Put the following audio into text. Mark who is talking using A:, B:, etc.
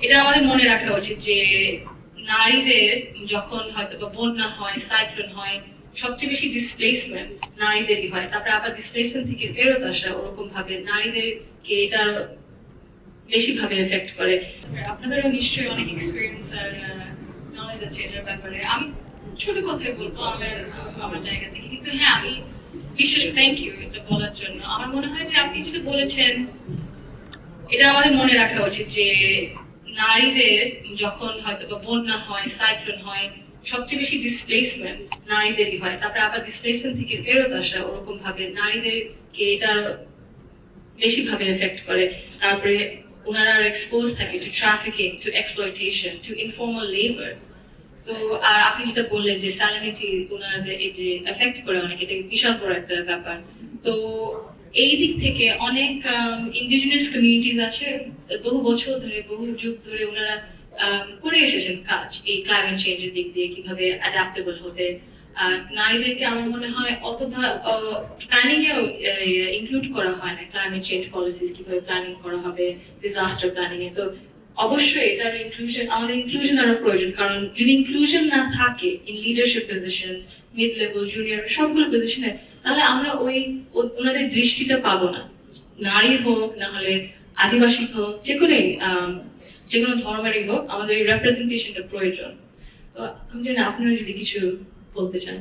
A: এটা আমাদের মনে রাখা উচিত যে নারীদের যখন হয়তো বা বন্যা হয়, সাইক্লোন হয়, সবচেয়ে বেশি ডিসপ্লেসমেন্ট নারীদেরই হয়। তারপরে আবার ডিসপ্লেসমেন্ট থেকে ফেরত আসা ওরকম ভাবে নারীদেরকে এটা বেশি ভাবে এফেক্ট করে। আপনাদেরও নিশ্চয়ই অনেক এক্সপিরিয়েন্স আর নলেজ আছে এটার ব্যাপারে। আমি ছোট কথাই বলবো আমার জায়গা থেকে, কিন্তু হ্যাঁ আমি বিশেষ থ্যাংক ইউ এটা বলার জন্য। আমার মনে হয় যে আপনি যেটা বলেছেন এটা আমাদের মনে রাখা উচিত যে নারীদের যখন হয়তো বা বন্যা হয়, সাইক্লোন হয়, সবচেয়ে বেশি ডিসপ্লেসমেন্ট নারীদেরই হয়। তারপরে আবার ডিসপ্লেসমেন্ট থেকে ফেরত আসা ওরকম ভাবে নারীদেরকে এটা বেশি ভাবে এফেক্ট করে। তারপরে ওনারা এক্সপোজ থাকে to trafficking, to exploitation, to informal labour. তো আর আপনি যেটা বললেন যে স্যালিনিটি ওনাদের এই যে এফেক্ট করে অনেক, এটা বিশাল বড় একটা ব্যাপার। তো এই দিক থেকে অনেক ইন্ডিজিনাস কমিউনিটিজ আছে, বহু বছর ধরে, বহু যুগ ধরে ওনারা করে এসেছেন কাজ এই ক্লাইমেট চেঞ্জের দিক দিয়ে কিভাবে অ্যাডাপ্টেবল হতে। নারীদেরকে আমার মনে হয় অতটা প্ল্যানিং এও ইনক্লুড করা হয় না। ক্লাইমেট চেঞ্জ পলিসিস কিভাবে প্ল্যানিং করা হবে, ডিজাস্টার প্ল্যানিং এ। তো অবশ্যই এটার ইনক্লুশন, আমাদের ইনক্লুশন আরো প্রয়োজন। কারণ যদি ইনক্লুশন না থাকে in leadership positions, mid level, junior, সবগুলো পজিশনে, তাহলে আমরা ওনাদের দৃষ্টিটা পাবো না। নারী হোক, না হলে আদিবাসী হোক, যে কোনো ধর্মেরই হোক, আমাদের এই রিপ্রেজেন্টেশনটা প্রয়োজন। তো আমি জানি আপনারা যদি কিছু বলতে চান।